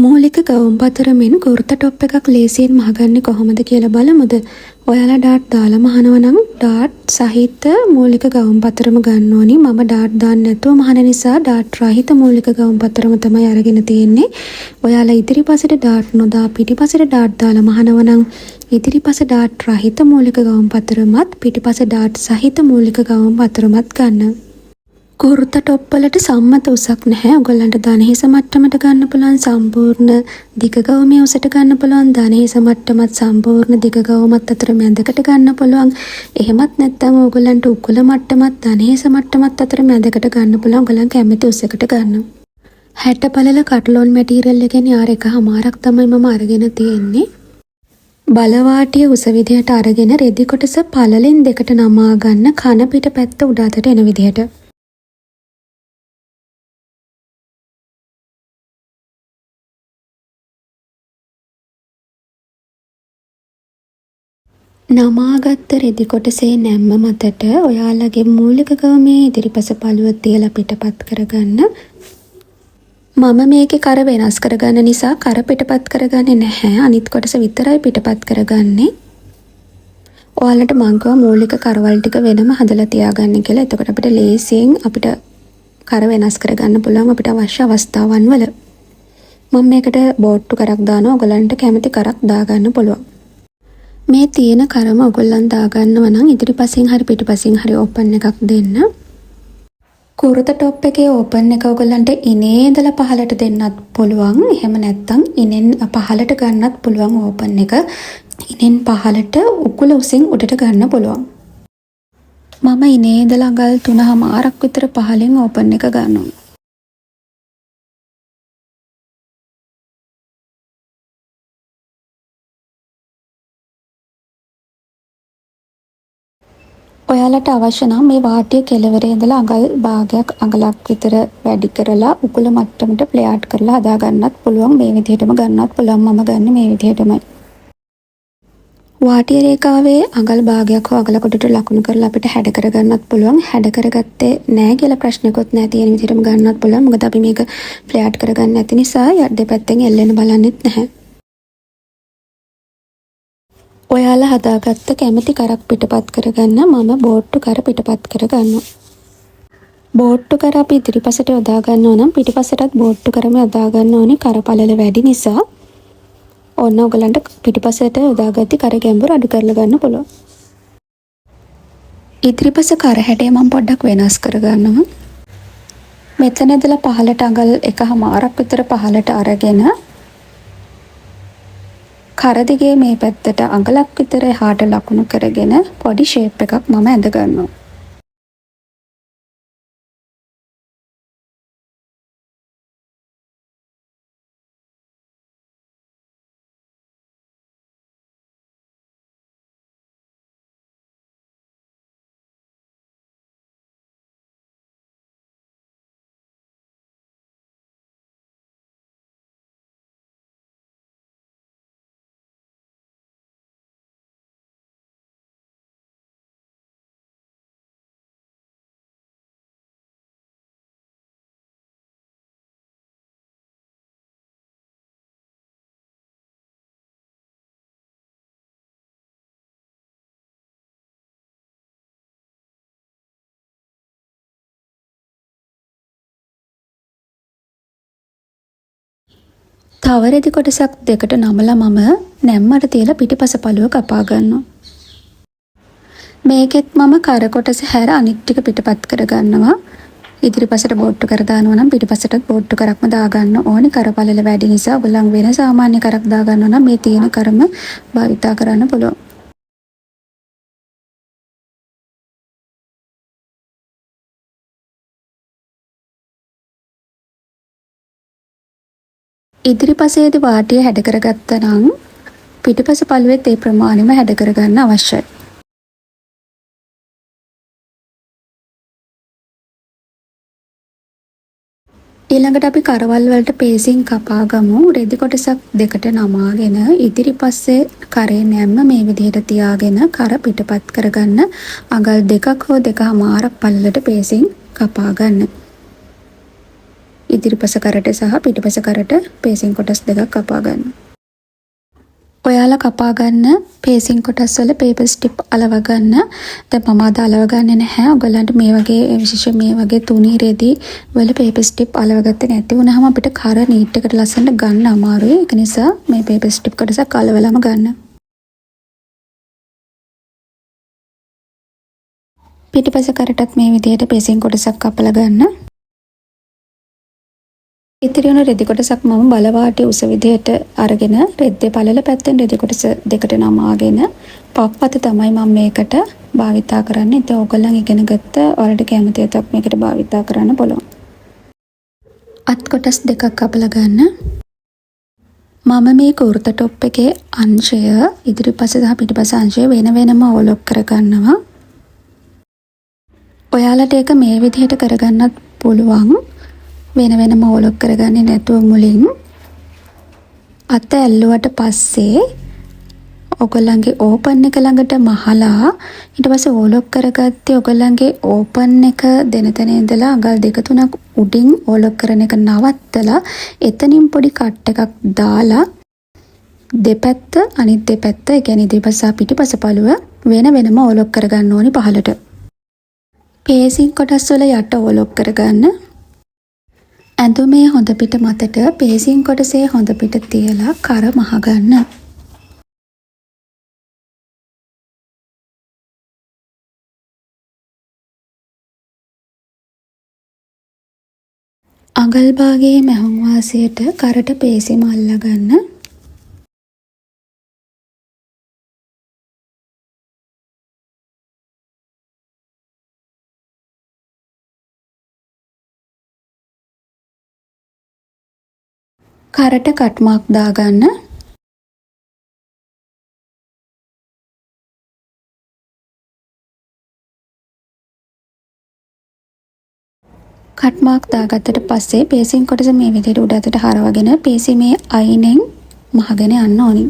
මූලික ගවුම් පතරමින් කුර්තා টොප් එකක් ලේසියෙන් මහගන්නේ කොහොමද කියලා බලමුද? ඔයාලා ඩාට් දාලා මහනවා නම් ඩාට් සහිත මූලික ගවුම් පතරම ගන්න ඕනි. මම ඩාට් දාන්න නැතුව මහන නිසා ඩාට් රහිත මූලික ගවුම් පතරම තමයි අරගෙන තියෙන්නේ. ඔයාලා ඉදිරිපසට ඩාට් නොදා පිටිපසට ඩාට් දාලා මහනවා නම් ඉදිරිපස ඩාට් රහිත මූලික ගවුම් පතරමත් පිටිපස ඩාට් සහිත මූලික ගවුම් පතරමත් ගන්න. කුර්තා টොප් වලට සම්මත උසක් නැහැ. ඔයගොල්ලන්ට දණහිස මට්ටමට ගන්න පුළුවන් සම්පූර්ණ දිග ගවුමේ උසට ගන්න පුළුවන්. දණහිස මට්ටමත් සම්පූර්ණ දිග ගවුමත් අතර මැදකට ගන්න පුළුවන්. එහෙමත් නැත්නම් ඔයගොල්ලන්ට උකුල මට්ටමත් දණහිස මට්ටමත් අතර මැදකට ගන්න පුළුවන්. ඔයගොල්ලන් කැමති උසකට ගන්න. 60 පළල කට්ලෝන් මැටීරියල් එකෙන් යාර එකමාරක් තමයි මම අරගෙන තියෙන්නේ. බලවාටිය උස විදිහට අරගෙන රෙදි කොටස පළලෙන් දෙකට නමා ගන්න කන පිට පැත්ත උඩ අතට එන විදිහට. නමාගත්ත රෙදි කොටසේ නැම්ම මතට ඔයාලගේ මූලික ගවුමේ ඉදිරිපස පළුව තියලා පිටපත් කරගන්න. මම මේකේ කර වෙනස් කරගන්න නිසා කර පිටපත් කරගන්නේ නැහැ. අනිත් කොටස විතරයි පිටපත් කරගන්නේ. ඔයාලට මං කව මූලික කරවල් ටික වෙනම හදලා තියාගන්න කියලා. එතකොට අපිට ලේසියෙන් අපිට කර වෙනස් කරගන්න පුළුවන් අපිට අවශ්‍ය අවස්ථාවන් වල. මම මේකට බෝට්ටු කරක් දානවා. ඔයගලන්ට කැමති කරක් දාගන්න පුළුවන්. මේ තියෙන කරම ඔයගොල්ලන් දාගන්නවා නම් ඉදිරිපසින් හරි පිටිපසින් හරි ඕපන් එකක් දෙන්න. කුර්තා টොප් එකේ ඕපන් එක ඔයගොල්ලන්ට ඉනේ ඉඳලා පහලට දෙන්නත් පුළුවන්. එහෙම නැත්නම් ඉනෙන් පහලට ගන්නත් පුළුවන් ඕපන් එක. ඉනෙන් පහලට උකුල උසින් උඩට ගන්න පුළුවන්. මම ඉනේ ඉඳලා අඟල් 3.5ක් විතර පහලින් ඕපන් එක ගන්නවා. ඔයාලට අවශ්‍ය නම් මේ වාටිය කෙළවරේ ඉඳලා අඟල් භාගයක් අඟලක් විතර වැඩි කරලා උකුල මට්ටමට ප්ලේ කරලා හදා ගන්නත් පුළුවන්. මේ විදිහටම ගන්නත් පුළුවන්. මම ගන්නේ මේ විදිහටමයි. වාටිය රේඛාවේ අඟල් භාගයක් හෝ අඟල කොටට ලකුණු කරලා අපිට හැඩ කරගන්නත් පුළුවන්. හැඩ කරගත්තේ නැහැ කියලා ප්‍රශ්නකුත් නැහැ. තියෙන විදිහටම ගන්නත් පුළුවන්. මොකද අපි මේක ප්ලේ කරගන්න නැති නිසා දෙපැත්තෙන් එල්ලෙන්න බලන්නෙත් නැහැ. ඔයාලා හදාගත්ත කැමති කරක් පිටපත් කරගන්න. මම බෝට්ටු කර පිටපත් කරගන්නවා. බෝට්ටු කර අපි ඉදිරිපසට යොදා ගන්නවා නම් පිටිපසටත් බෝට්ටු කරම යොදා ගන්න ඕනේ. කර පළල වැඩි නිසා ඕන ඔයගලන්ට පිටිපසට යොදාගatti කර ගැඹුර අඩු කරලා ගන්න පුළුවන්. ඉදිරිපස කර හැඩය මම පොඩ්ඩක් වෙනස් කරගන්නවා. මෙතන ඉඳලා පහලට අඟල් 1.5ක් විතර පහලට අරගෙන කර දිගේ මේ පැත්තට අඟලක් විතර එහාට ලකුණු කරගෙන පොඩි ෂේප් එකක් මම ඇඳ ගන්නවා. තව රෙදි කොටසක් දෙකට නමලා මම නැම්මට තියලා පිටිපස පළුව කපා ගන්නවා. මේකෙත් මම කර කොටස හැර අනිත් ටික පිටපත් කර ගන්නවා. ඉදිරිපසට බෝට්ටු කර දානවා නම් පිටිපසටත් බෝට්ටු කරක්ම දා ගන්න ඕනේ. කර පළල වැඩි නිසා ඔයගොල්ලන් වෙන සාමාන්‍ය කරක් දා ගන්නවා නම් මේ තියෙන කරම භාවිතා කරන්න පුළුවන්. ඉදිරිපසේදී වාටිය හැඩ කරගත්තා නම් පිටිපස පළුවෙත් ඒ ප්‍රමාණයම හැඩ කරගන්න අවශ්‍යයි. ඊළඟට අපි කරවල් වලට පේසින් කපා ගමු. රෙදි කොටසක් දෙකට නමාගෙන ඉදිරිපස්සේ කරේ නැම්ම මේ විදිහට තියාගෙන කර පිටපත් කරගන්න අඟල් 2ක් හෝ 2.5ක් පළලට පේසින් කපා ගන්න. ඉදිරිපස කරට සහ පිටිපස කරට පේසිං කොටස් දෙකක් කපා ගන්න. ඔයාලා කපා ගන්න පේසිං කොටස් වල පේපර් ස්ටිප් අලව ගන්න. දැන් මම අද අලව ගන්නේ නැහැ. ඔයගලන්ට මේ වගේ විශේෂ මේ වගේ තුනී රෙදි වල පේපර් ස්ටිප් අලව ගත්තේ නැති වුණාම අපිට කර නීට් එකට ලස්සනට ගන්න අමාරුයි. ඒක නිසා මේ පේපර් ස්ටිප් කොටසක් අලවලම ගන්න. පිටිපස කරටත් මේ විදිහට පේසිං කොටසක් කපලා ගන්න. ඉතිරි වුණු රෙදි කොටසක් මම බලවාටි උස විදිහට අරගෙන රෙද්දේ පළල පැත්තෙන් රෙදි කොටස දෙකට නමාගෙන පප්පත තමයි මම මේකට භාවිතා කරන්නේ. ඉතින් ඕගොල්ලන් ඉගෙන ගත්ත ඔයාලට කැමති එකක් මේකට භාවිතා කරන්න පුළුවන්. අත් කොටස් දෙකක් කපලා ගන්න. මම මේ කුර්තා টොප් එකේ අංශය ඉදිරිපස සහ පිටිපස අංශය වෙන වෙනම ඕලොක් කරගන්නවා. ඔයාලට ඒක මේ විදිහට කරගන්නත් පුළුවන්. වෙන වෙනම ඕලොක් කරගන්නේ නැතුව මුලින් අත ඇල්ලුවට පස්සේ ඔයගොල්ලන්ගේ ඕපන් එක ළඟට මහලා ඊට පස්සේ ඕලොක් කරගත්තේ ඔයගොල්ලන්ගේ ඕපන් එක දෙන තැන ඉඳලා අඟල් දෙක තුනක් උඩින් ඕලොක් කරන එක නවත්තලා එතනින් පොඩි කට් එකක් දාලා දෙපැත්ත අනිත් දෙපැත්ත ඒ කියන්නේ ඉදිරිපස සහ පිටිපස පළුව වෙන වෙනම ඕලොක් කරගන්න ඕනි පහළට. පේසිං කොටස් වල යට ඕලොක් කරගන්න. ඇඳුමේ හොඳ පිට මතට පේසිං කොටසේ හොඳ පිට තියලා කර මහගන්න. අඟල් භාගයේ මැහුම් වාසියට කරට පේසිම අල්ලගන්න. කරට කට් මාක් දාගන්න. කට් මාක් දාගත්තට පස්සේ පේසිං කොටස මේ විදිහට උඩ අතට හරවගෙන පේසිමේ අයිනෙන් මහගෙන යන්න ඕනි.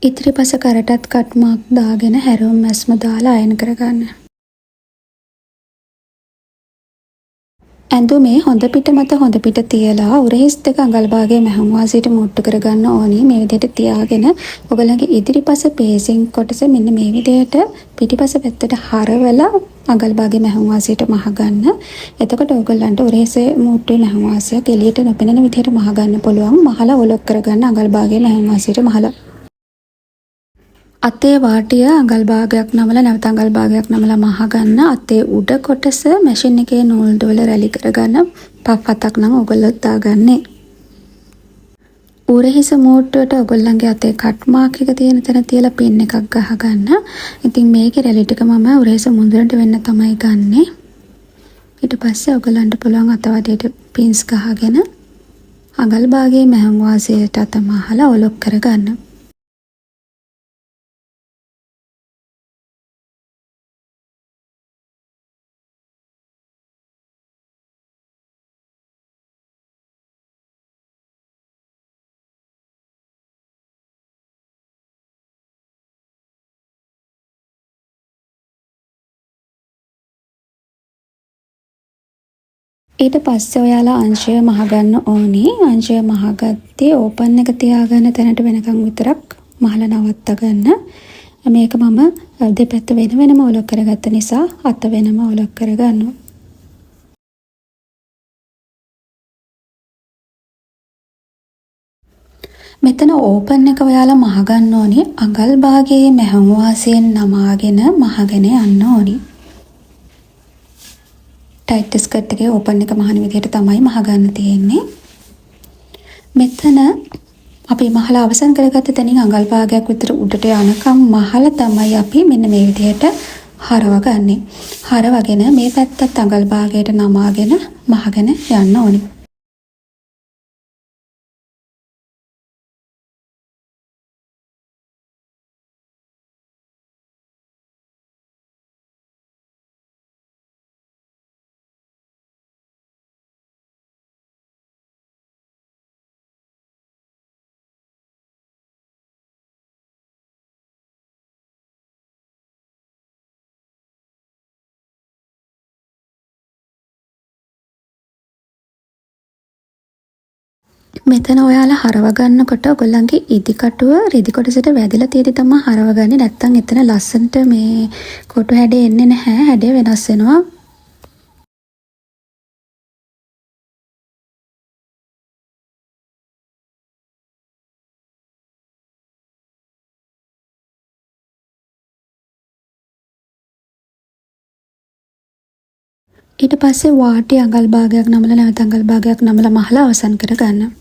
ඉතිරි පස කරටත් කට් මාක් දාගෙන හැරවුම් මැස්ම දාලා අයන කරගන්න. ඇඳුමේ හොඳ පිට මත හොඳ පිට තියලා උරහිස් දෙක අඟල් භාගයේ මැහුම් වාසියට මුට්ටු කරගන්න ඕනි. මේ විදිහට තියාගෙන ඔයගලගේ ඉදිරිපස පේසිං කොටස මෙන්න මේ විදිහට පිටිපස පැත්තට හරවලා අඟල් භාගයේ මැහුම් වාසියට මහගන්න. එතකොට ඔයගලන්ට උරහිසේ මුට්ටුවේ මැහුම් වාසියක් එළියට නොපෙනෙන විදිහට මහගන්න පුළුවන්. මහලා ඔලොක් කරගන්න අඟල් භාගයේ මැහුම් වාසියට මහලා. අතේ වාටිය අඟල් භාගයක් නමලා නැවත අඟල් භාගයක් නමලා මහගන්න. අතේ උඩ කොටස මැෂින් එකේ නූල් වල රැලි කරගන්න. පෆ් හතක් නම් ඔයගොල්ලෝ දාගන්නේ. උරහිස මෝට්ටුවට ඔයගොල්ලන්ගේ අතේ කට් මාක් එක තියෙන තැන තියලා පින් එකක් ගහගන්න. ඉතින් මේකේ රැලි ටික මම උරහිස මුදුනට වෙන්න තමයි ගන්නෙ. ඊට පස්සේ ඔයගොල්ලන්ට පුළුවන් අත වටේට පින්ස් ගහගෙන අඟල් භාගයේ මැහුම් වාසියට අත මහලා ඔලොක් කරගන්න. ඊට පස්සේ ඔයාලා අංශය මහගන්න ඕනි. අංශය මහගත්තේ ඕපන් එක තියාගන්න තැනට වෙනකන් විතරක් මහලා නවත්ත ගන්න. මේක මම දෙපැත්ත වෙන වෙනම ඔලොක් කරගත්ත නිසා අත වෙනම ඔලොක් කරගන්නවා. මෙතන ඕපන් එක ඔයාලා මහගන්න ඕනි. අඟල් භාගයේ මැහුම් වාසියෙන් නමාගෙන මහගෙන යන්න ඕනි. ටයිට් ස්කර්ට් එකේ ඕපන් එක මහන විදිහට තමයි මහගන්න තියෙන්නේ. මෙතන අපි මහලා අවසන් කරගත්ත තැනින් අඟල් භාගයක් විතර උඩට යනකම් මහලා තමයි අපි මෙන්න මේ විදිහට හරවගන්නේ. හරවගෙන මේ පැත්තත් අඟල් භාගයට නමාගෙන මහගෙන යන්න ඕනි. මෙතන ඔයාලා හරවගන්නකොට ඔයගොල්ලන්ගේ ඉදිකටුව රෙදි කොටසට වැදිලා තියෙදි තමයි හරවගන්නේ. නැත්තම් එතන ලස්සනට මේ කොටු හැඩේ එන්නේ නැහැ. හැඩය වෙනස් වෙනවා. ඊට පස්සේ වාටි අඟල් භාගයක් නමලා නැවත අඟල් භාගයක් නමලා මහලා අවසන් කරගන්න.